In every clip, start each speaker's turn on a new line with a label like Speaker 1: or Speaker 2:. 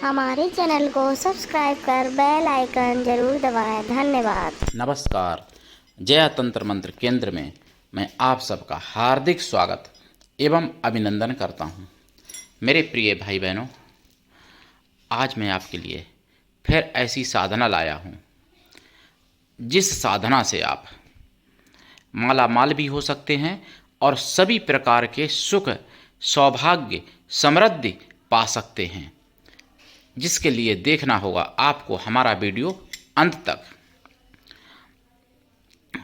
Speaker 1: हमारे चैनल को सब्सक्राइब कर बेल आइकन जरूर दबाएं। धन्यवाद।
Speaker 2: नमस्कार। जया तंत्र मंत्र केंद्र में मैं आप सबका हार्दिक स्वागत एवं अभिनंदन करता हूं। मेरे प्रिय भाई बहनों, आज मैं आपके लिए फिर ऐसी साधना लाया हूं जिस साधना से आप माला माल भी हो सकते हैं और सभी प्रकार के सुख, सौभाग्य, समृद्धि पा सकते हैं, जिसके लिए देखना होगा आपको हमारा वीडियो अंत तक।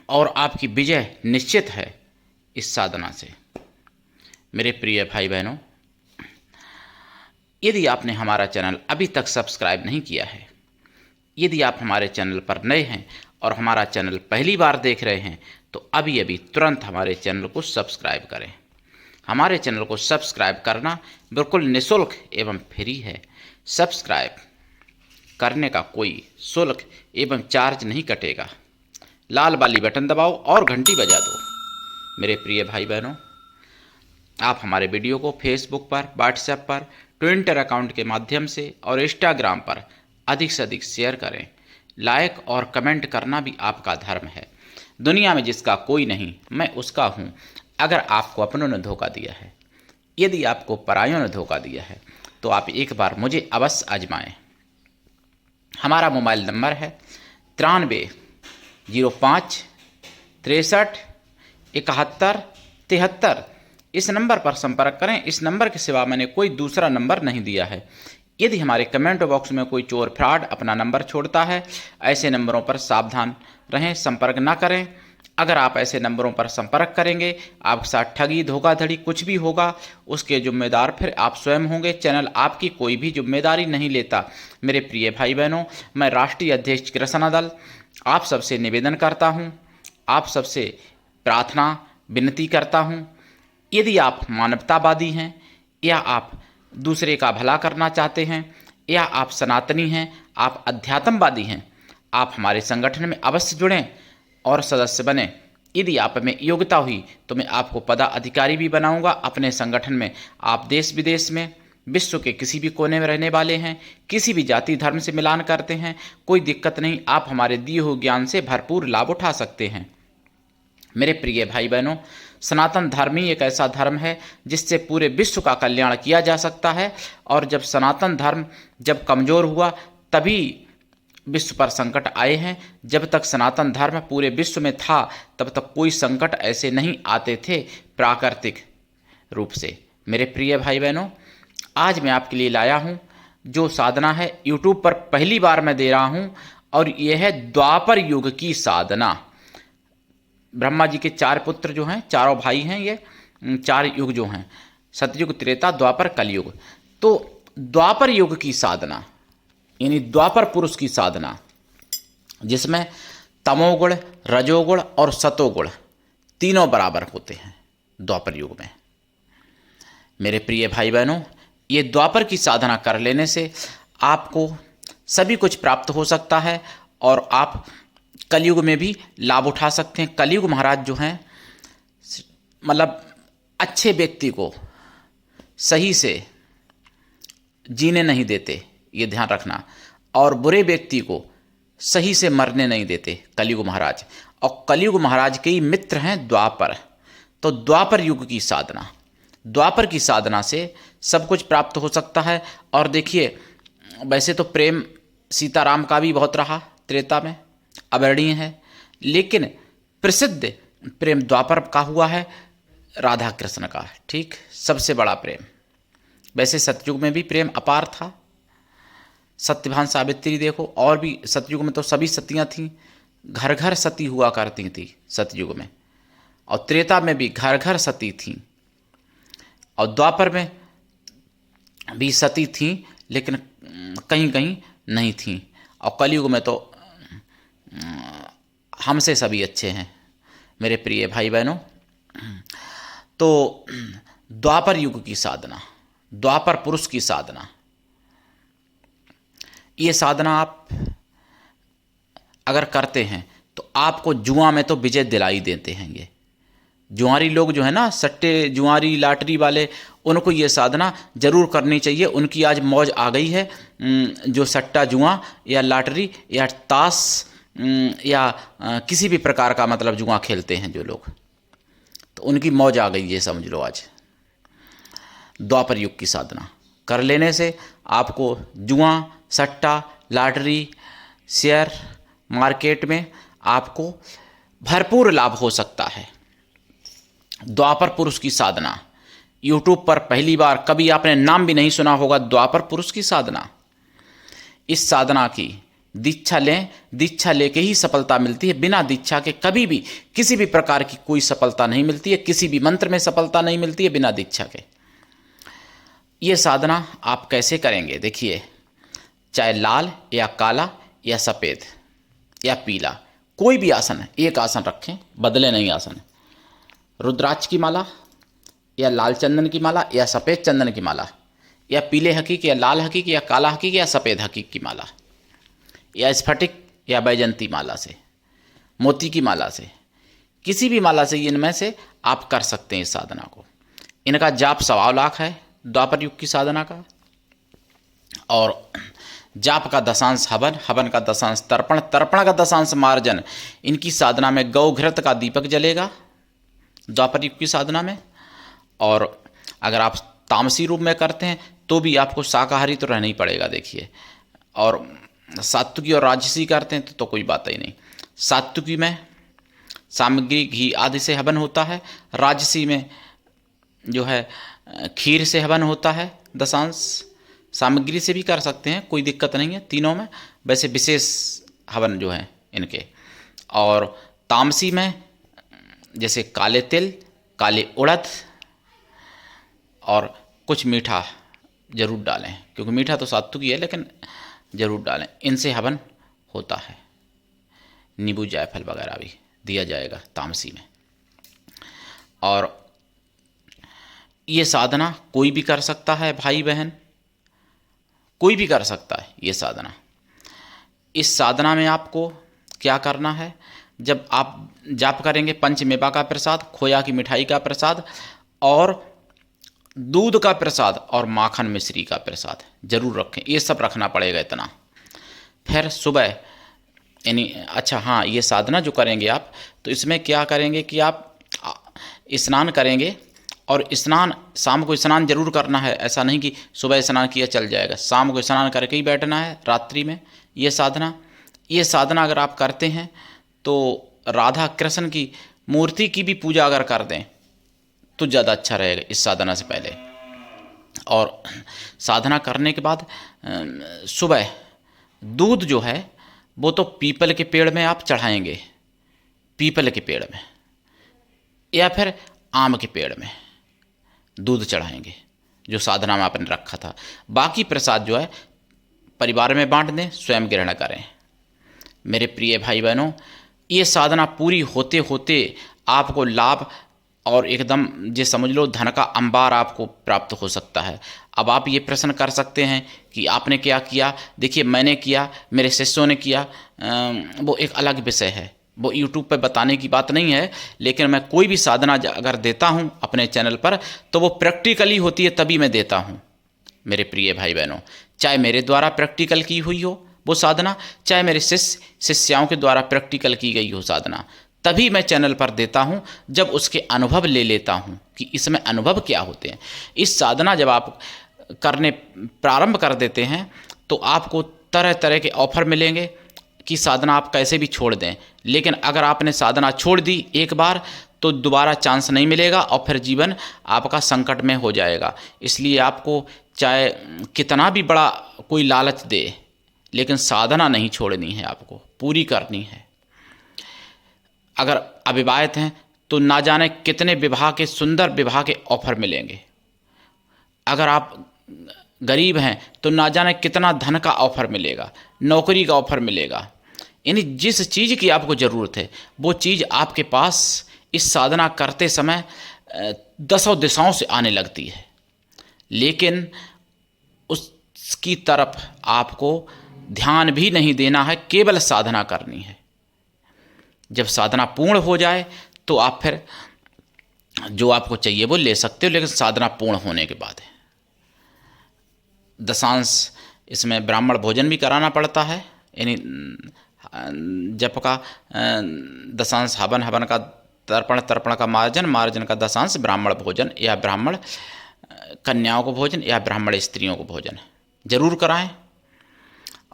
Speaker 2: और आपकी विजय निश्चित है इस साधना से। मेरे प्रिय भाई बहनों, यदि आपने हमारा चैनल अभी तक सब्सक्राइब नहीं किया है, यदि आप हमारे चैनल पर नए हैं और हमारा चैनल पहली बार देख रहे हैं, तो अभी अभी तुरंत हमारे चैनल को सब्सक्राइब करें। हमारे चैनल को सब्सक्राइब करना बिल्कुल निःशुल्क एवं फ्री है। सब्सक्राइब करने का कोई शुल्क एवं चार्ज नहीं कटेगा। लाल वाली बटन दबाओ और घंटी बजा दो। मेरे प्रिय भाई बहनों, आप हमारे वीडियो को फेसबुक पर, व्हाट्सएप पर, ट्विटर अकाउंट के माध्यम से और इंस्टाग्राम पर अधिक से अधिक शेयर करें। लाइक और कमेंट करना भी आपका धर्म है। दुनिया में जिसका कोई नहीं, मैं उसका हूँ। अगर आपको अपनों ने धोखा दिया है, यदि आपको परायों ने धोखा दिया है, तो आप एक बार मुझे अवश्य आजमाएं। हमारा मोबाइल नंबर है 93 05 63 71 73। इस नंबर पर संपर्क करें। इस नंबर के सिवा मैंने कोई दूसरा नंबर नहीं दिया है। यदि हमारे कमेंट बॉक्स में कोई चोर फ्रॉड अपना नंबर छोड़ता है, ऐसे नंबरों पर सावधान रहें, संपर्क ना करें। अगर आप ऐसे नंबरों पर संपर्क करेंगे, आपके साथ ठगी, धोखाधड़ी कुछ भी होगा, उसके जिम्मेदार फिर आप स्वयं होंगे। चैनल आपकी कोई भी जिम्मेदारी नहीं लेता। मेरे प्रिय भाई बहनों, मैं राष्ट्रीय अध्यक्ष कृष्णा दल आप सबसे निवेदन करता हूं, आप सबसे प्रार्थना विनती करता हूं, यदि आप मानवतावादी हैं या आप दूसरे का भला करना चाहते हैं या आप सनातनी हैं, आप अध्यात्मवादी हैं, आप हमारे संगठन में अवश्य जुड़ें और सदस्य बने। यदि आप में योग्यता हुई तो मैं आपको पदाधिकारी भी बनाऊंगा अपने संगठन में। आप देश विदेश में, विश्व के किसी भी कोने में रहने वाले हैं, किसी भी जाति धर्म से मिलान करते हैं, कोई दिक्कत नहीं। आप हमारे दिए हुए ज्ञान से भरपूर लाभ उठा सकते हैं। मेरे प्रिय भाई बहनों, सनातन धर्म ही एक ऐसा धर्म है जिससे पूरे विश्व का कल्याण किया जा सकता है। और जब सनातन धर्म जब कमज़ोर हुआ, तभी विश्व पर संकट आए हैं। जब तक सनातन धर्म पूरे विश्व में था, तब तक कोई संकट ऐसे नहीं आते थे प्राकृतिक रूप से। मेरे प्रिय भाई बहनों, आज मैं आपके लिए लाया हूं जो साधना है, यूट्यूब पर पहली बार मैं दे रहा हूं, और यह है द्वापर युग की साधना। ब्रह्मा जी के 4 पुत्र जो हैं, चारों भाई हैं, ये 4 युग जो हैं, सतयुग, त्रेता, द्वापर, कलयुग। तो द्वापर युग की साधना यानी द्वापर पुरुष की साधना, जिसमें तमोगुण, रजोगुण और सतोगुण तीनों बराबर होते हैं द्वापर युग में। मेरे प्रिय भाई बहनों, ये द्वापर की साधना कर लेने से आपको सभी कुछ प्राप्त हो सकता है और आप कलयुग में भी लाभ उठा सकते हैं। कलयुग महाराज जो हैं, मतलब अच्छे व्यक्ति को सही से जीने नहीं देते, ये ध्यान रखना, और बुरे व्यक्ति को सही से मरने नहीं देते कलयुग महाराज। और कलयुग महाराज के ही मित्र हैं द्वापर। तो द्वापर युग की साधना, द्वापर की साधना से सब कुछ प्राप्त हो सकता है। और देखिए, वैसे तो प्रेम सीताराम का भी बहुत रहा, त्रेता में अवर्णीय है, लेकिन प्रसिद्ध प्रेम द्वापर का हुआ है, राधा कृष्ण का। ठीक, सबसे बड़ा प्रेम। वैसे सतयुग में भी प्रेम अपार था। सत्यभान सावित्री देखो, और भी सतयुग में तो सभी सतियाँ थीं, घर घर सती हुआ करती थी सतयुग में। और त्रेता में भी घर घर सती थीं, और द्वापर में भी सती थीं, लेकिन कहीं कहीं नहीं थीं। और कलयुग में तो हमसे सभी अच्छे हैं। मेरे प्रिय भाई बहनों, तो द्वापर युग की साधना, द्वापर पुरुष की साधना, ये साधना आप अगर करते हैं तो आपको जुआ में तो विजय दिलाई देते हैं। ये जुआरी लोग जो है ना, सट्टे जुआरी लॉटरी वाले, उनको ये साधना जरूर करनी चाहिए। उनकी आज मौज आ गई है, जो सट्टा जुआ या लॉटरी या ताश या किसी भी प्रकार का मतलब जुआ खेलते हैं जो लोग, तो उनकी मौज आ गई है समझ लो आज। द्वापर युग की साधना कर लेने से आपको जुआ, सट्टा, लॉटरी, शेयर मार्केट में आपको भरपूर लाभ हो सकता है। द्वापर पुरुष की साधना, यूट्यूब पर पहली बार, कभी आपने नाम भी नहीं सुना होगा, द्वापर पुरुष की साधना। इस साधना की दीक्षा लें, दीक्षा लेके ही सफलता मिलती है। बिना दीक्षा के कभी भी किसी भी प्रकार की कोई सफलता नहीं मिलती है, किसी भी मंत्र में सफलता नहीं मिलती है बिना दीक्षा के। ये साधना आप कैसे करेंगे देखिए, चाहे लाल या काला या सफ़ेद या पीला, कोई भी आसन है, एक आसन रखें, बदले नहीं आसन। रुद्राक्ष की माला या लाल चंदन की माला या सफ़ेद चंदन की माला या पीले हकीक या लाल हकीक या काला हकीक या सफ़ेद हकीक की माला या स्फटिक या बैजंती माला से, मोती की माला से, किसी भी माला से, इनमें से आप कर सकते हैं इस साधना को। इनका जाप 1.25 लाख है द्वापर युग की साधना का, और जाप का दशांश हवन, हवन का दशांश तर्पण, तर्पण का दशांश मार्जन। इनकी साधना में गौ घृत का दीपक जलेगा द्वापर युग की साधना में। और अगर आप तामसी रूप में करते हैं तो भी आपको शाकाहारी तो रहना ही पड़ेगा देखिए। और सात्विकी और राजसी करते हैं तो कोई बात ही नहीं। सात्विकी में सामग्री घी आदि से हवन होता है, राजसी में जो है खीर से हवन होता है दशांश, सामग्री से भी कर सकते हैं, कोई दिक्कत नहीं है तीनों में, वैसे विशेष हवन जो है इनके। और तामसी में जैसे काले तिल, काले उड़द और कुछ मीठा जरूर डालें, क्योंकि मीठा तो सात्विकी है लेकिन जरूर डालें, इनसे हवन होता है। नींबू जायफल वगैरह भी दिया जाएगा तामसी में। और ये साधना कोई भी कर सकता है, भाई बहन कोई भी कर सकता है ये साधना। इस साधना में आपको क्या करना है, जब आप जाप करेंगे, पंचमेवा का प्रसाद, खोया की मिठाई का प्रसाद और दूध का प्रसाद और माखन मिश्री का प्रसाद जरूर रखें, ये सब रखना पड़ेगा इतना। फिर सुबह यानी अच्छा हाँ, ये साधना जो करेंगे आप, तो इसमें क्या करेंगे कि आप स्नान करेंगे, और स्नान शाम को स्नान जरूर करना है। ऐसा नहीं कि सुबह स्नान किया चल जाएगा, शाम को स्नान करके ही बैठना है रात्रि में। ये साधना अगर आप करते हैं तो राधा कृष्ण की मूर्ति की भी पूजा अगर कर दें तो ज़्यादा अच्छा रहेगा इस साधना से पहले। और साधना करने के बाद सुबह दूध जो है वो तो पीपल के पेड़ में आप चढ़ाएंगे, पीपल के पेड़ में या फिर आम के पेड़ में दूध चढ़ाएंगे जो साधना में आपने रखा था। बाकी प्रसाद जो है परिवार में बांट दें, स्वयं ग्रहण करें। मेरे प्रिय भाई बहनों, ये साधना पूरी होते होते आपको लाभ और एकदम ये समझ लो धन का अंबार आपको प्राप्त हो सकता है। अब आप ये प्रश्न कर सकते हैं कि आपने क्या किया। देखिए मैंने किया, मेरे शिष्यों ने किया, वो एक अलग विषय है, वो यूट्यूब पर बताने की बात नहीं है। लेकिन मैं कोई भी साधना अगर देता हूँ अपने चैनल पर तो वो प्रैक्टिकली होती है, तभी मैं देता हूँ मेरे प्रिय भाई बहनों। चाहे मेरे द्वारा प्रैक्टिकल की हुई हो वो साधना, चाहे मेरे शिष्याओं के द्वारा प्रैक्टिकल की गई हो साधना, तभी मैं चैनल पर देता हूँ जब उसके अनुभव ले लेता हूँ कि इसमें अनुभव क्या होते हैं। इस साधना जब आप करने प्रारंभ कर देते हैं तो आपको तरह तरह के ऑफर मिलेंगे कि साधना आप कैसे भी छोड़ दें। लेकिन अगर आपने साधना छोड़ दी एक बार तो दोबारा चांस नहीं मिलेगा और फिर जीवन आपका संकट में हो जाएगा। इसलिए आपको चाहे कितना भी बड़ा कोई लालच दे, लेकिन साधना नहीं छोड़नी है, आपको पूरी करनी है। अगर अविवाहित हैं तो ना जाने कितने विवाह के, सुंदर विवाह के ऑफर मिलेंगे। अगर आप गरीब हैं तो ना जाने कितना धन का ऑफर मिलेगा, नौकरी का ऑफर मिलेगा। यानी जिस चीज़ की आपको ज़रूरत है वो चीज़ आपके पास इस साधना करते समय 10 दिशाओं से आने लगती है। लेकिन उसकी तरफ आपको ध्यान भी नहीं देना है, केवल साधना करनी है। जब साधना पूर्ण हो जाए तो आप फिर जो आपको चाहिए वो ले सकते हो, लेकिन साधना पूर्ण होने के बाद है। दशांश इसमें ब्राह्मण भोजन भी कराना पड़ता है, यानी जप का दशांश हवन, हवन का तर्पण, तर्पण का मार्जन, मार्जन का दशांश ब्राह्मण भोजन या ब्राह्मण कन्याओं को भोजन या ब्राह्मण स्त्रियों को भोजन जरूर कराएं।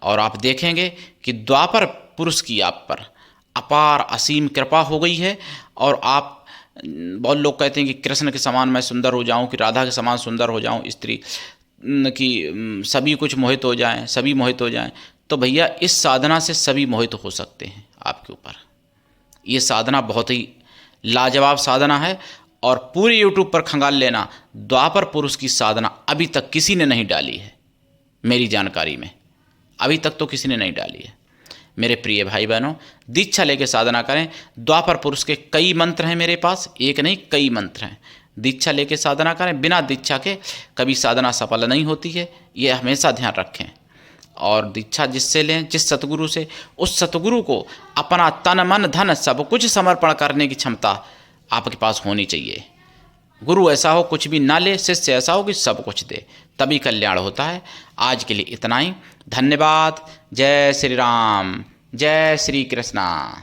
Speaker 2: और आप देखेंगे कि द्वापर पुरुष की आप पर अपार असीम कृपा हो गई है। और आप, बहुत लोग कहते हैं कि कृष्ण के समान मैं सुंदर हो जाऊं, कि राधा के समान सुंदर हो जाऊं, स्त्री कि सभी कुछ मोहित हो जाएं, सभी मोहित हो जाएं। तो भैया इस साधना से सभी मोहित हो सकते हैं आपके ऊपर। ये साधना बहुत ही लाजवाब साधना है। और पूरे यूट्यूब पर खंगाल लेना, द्वापर पुरुष की साधना अभी तक किसी ने नहीं डाली है मेरी जानकारी में, अभी तक तो किसी ने नहीं डाली है। मेरे प्रिय भाई बहनों, दीक्षा लेके साधना करें। द्वापर पुरुष के कई मंत्र हैं मेरे पास, एक नहीं कई मंत्र हैं। दीक्षा लेके साधना करें, बिना दीक्षा के कभी साधना सफल नहीं होती है, ये हमेशा ध्यान रखें। और दीक्षा जिससे लें, जिस सतगुरु से, उस सतगुरु को अपना तन मन धन सब कुछ समर्पण करने की क्षमता आपके पास होनी चाहिए। गुरु ऐसा हो कुछ भी ना ले, शिष्य ऐसा हो कि सब कुछ दे, तभी कल्याण होता है। आज के लिए इतना ही, धन्यवाद। जय श्री राम, जय श्री कृष्णा।